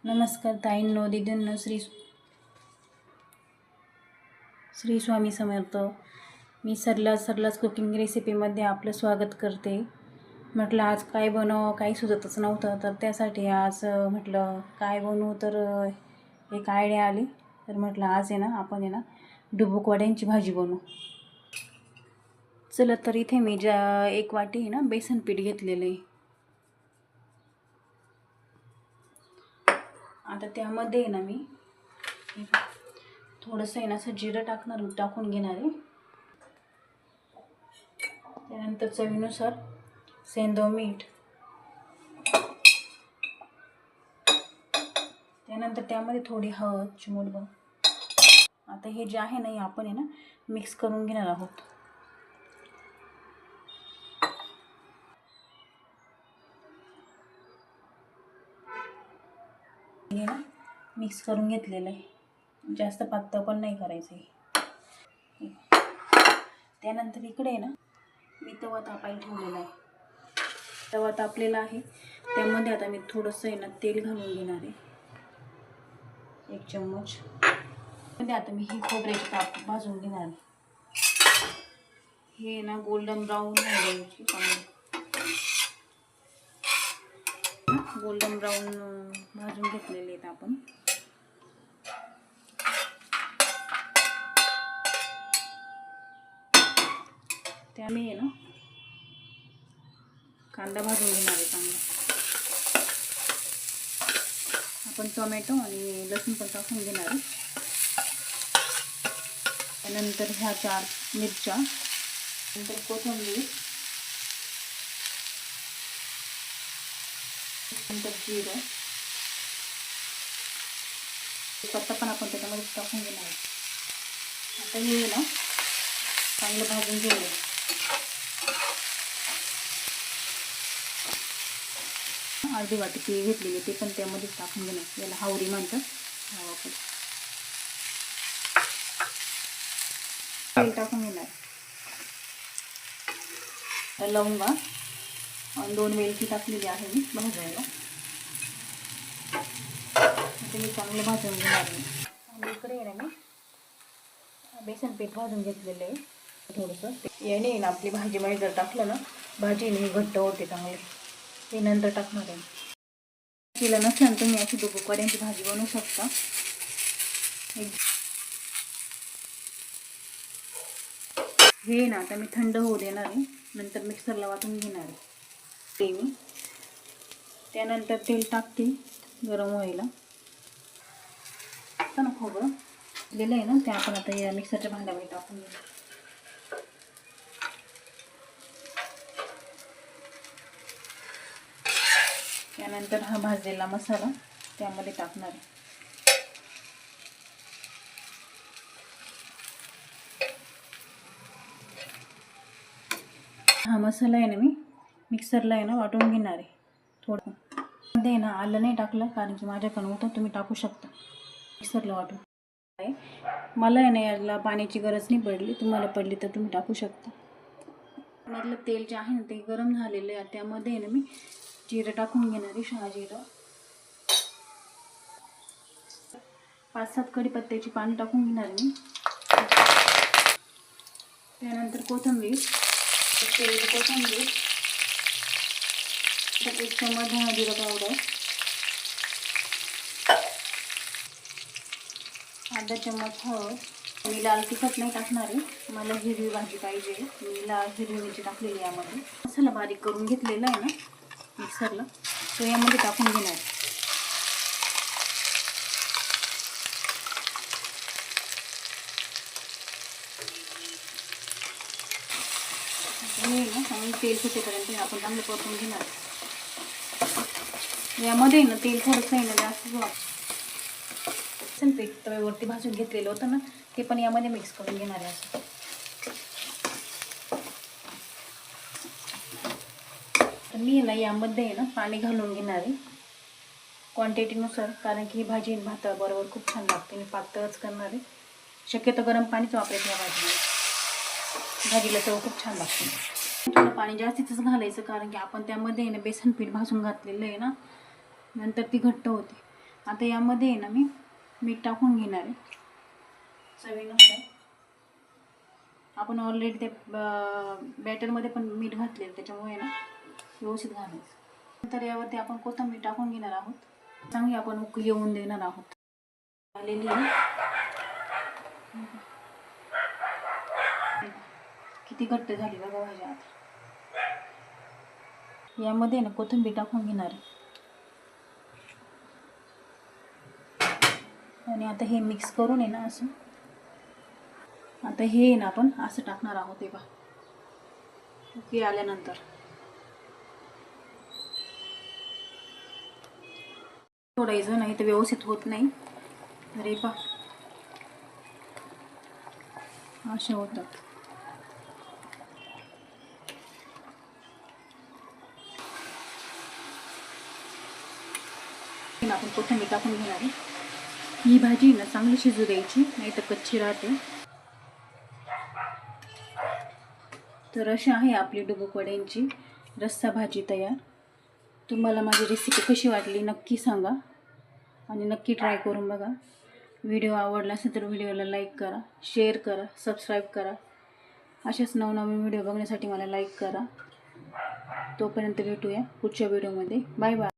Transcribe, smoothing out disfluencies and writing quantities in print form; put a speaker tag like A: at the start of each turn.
A: नमस्कार ताईंनो, दीदींनो, श्री स्वामी समर्थ. मी सरलाच कुकिंग रेसिपीमध्ये आपलं स्वागत करते. म्हटलं आज काय बनवावं काही सुचतच नव्हतं, तर त्यासाठी आज म्हटलं काय बनवू, तर एक आयडिया आली. तर म्हटलं आज आपण डुबुक वड्यांची भाजी बनवू. चला, तर इथे मी एक वाटी बेसन पीठ घेतलेलं आहे. आता त्यामध्ये मी थोडंसं असं जिरं टाकून घेणार आहे. त्यानंतर चवीनुसार सेंधव मीठ, त्यानंतर त्यामध्ये थोडी हळद, चिमूटभर. आता हे जे आहे ना, आपण मिक्स करून घेणार आहोत. हे मिक्स करून घेतलेलं आहे. जास्त पातळ पण नाही करायचं आहे. त्यानंतर इकडे मी तवा तापायला ठेवलेला आहे. तवा तापलेला आहे. त्यामध्ये आता मी थोडंसं तेल घालून घेणार आहे, 1 चम्मच. मध्ये आता मी ही खोबऱ्याची काप भाजून घेणार आहे. हे गोल्डन ब्राऊन घ्यायची, गोल्डन ब्राऊन भाजून घेतलेले आहेत आपण. त्या मी कांदा भाजून घेणार आहे चांगला. आपण टोमॅटो आणि लसूण पण टाकून घेणार आहे. त्यानंतर ह्या 4 मिरच्या, नंतर कोथिंबीर, नंतर जिरं, पत्ता पण आपण त्याच्यामध्ये टाकून घेणार आहे. आता हे चांगलं भाजून घेऊया. अर्धी वाटी तीळ घेतलेली ते पण त्यामध्ये टाकून घेणार. याला हावरी म्हणतात. तेल टाकून घेणार. लवंगा आणि 2 वेलची टाकलेली आहे मी भाजायला. ते मी चांगलं भाजून घेणार आहे. आणि इकडे मी बेसन पीठ भाजून घेतलेलं आहे थोडंसं. याने आपली भाजीमध्ये जर टाकलं ना, भाजी घट्ट होते चांगली. ते नंतर टाकणार आहे. तिला नसल्यानं तुम्ही अशी डुबुक वड्यांची भाजी बनवू शकता. हे आता मी थंड होऊ देणार आहे. नंतर मिक्सरला वाटून घेणार आहे. ते मी त्यानंतर तेल टाकते गरम व्हायला. आता खोबरं दिलं आहे ना, ते आपण आता या मिक्सरच्या भांड्यामध्ये टाकून घेऊ. त्यानंतर हा भाजलेला मसाला त्यामध्ये टाकणार आहे. हा मसाला मी मिक्सरला वाटून घेणार आहे. थोडं मध्ये आलं नाही टाकलं, कारण की माझ्याकडून होतं. तुम्ही टाकू शकता मिक्सरला वाटून. मला याला पाण्याची गरज नाही पडली. तुम्हाला पडली तर तुम्ही टाकू शकता. मधलं तेल जे आहे ना, ते गरम झालेलं आहे. त्यामध्ये मी जिरं टाकून घेणार आहे. शहाजिरं, 5-7 कढीपत्त्याची पानं टाकून घेणार मी. त्यानंतर कोथिंबीर, 1 चम्मच धना जिरं पावडर, 1/2 चम्मच हळद. मी लाल तिखट नाही टाकणार आहे, मला हिरवी भाजी पाहिजे. मी हिरवी मिरची टाकलेली यामध्ये. मसाला बारीक करून घेतलेला आहे ना मिक्सरला, तो यामध्ये टाकून घेणार. चांगलं तेल सुटेपर्यंत आपण चांगलं परतून घेणार. यामध्ये तेल थोडंसं जास्त बेसन पीठ तव्यावरती भाजून घेतलेलं होतं ना, ते पण यामध्ये मिक्स करून घेणार आहे. असं तर मी यामध्ये पाणी घालून घेणार आहे क्वांटिटीनुसार, कारण की ही भाजी भाताबरोबर खूप छान लागते. मी पातळच करणार आहे. शक्यतो गरम पाणीच वापरायचं या भाजीला चव खूप छान लागते. थोडं पाणी जास्तीच घालायचं, कारण की आपण त्यामध्ये बेसन पीठ भाजून घातलेलं आहे ना, नंतर ती घट्ट होते. आता यामध्ये आहे ना मी मीठ टाकून घेणार आहे चवीनुसार. आपण ऑलरेडी ते बॅटरमध्ये पण मीठ घातलेलं, त्याच्यामुळे ना व्यवस्थित घालायचं. नंतर यावरती आपण कोथिंबीर टाकून घेणार आहोत. चांगली आपण उकळी येऊन देणार आहोत. आलेली आहे. किती घट्ट झाली बघा भाजी. आता यामध्ये ना कोथिंबीर टाकून घेणार आहे आणि आता हे मिक्स करून आहे ना असं. आता हे ना आपण असं टाकणार आहोत. हे पहा उकळी आल्यानंतर सोडायचं नाही तर व्यवस्थित होत नाही. तर हे पहा अशा होतात. आपण कोथिंबीर टाकून घेणार आहे. ही भाजी ना चांगली शिजू द्यायची, नाही तर कच्ची राहते. तर अशी आहे आपली डुबुक वड्यांची रस्सा भाजी तयार. तुम्हाला माझी रेसिपी कशी वाटली नक्की सांगा आणि नक्की ट्राय करून बघा. व्हिडिओ आवडला असेल तर व्हिडिओला लाईक करा, शेअर करा, सबस्क्राईब करा. अशाच नवनवीन व्हिडिओ बघण्यासाठी मला लाईक करा. तोपर्यंत भेटूया पुढच्या व्हिडिओमध्ये. Bye bye.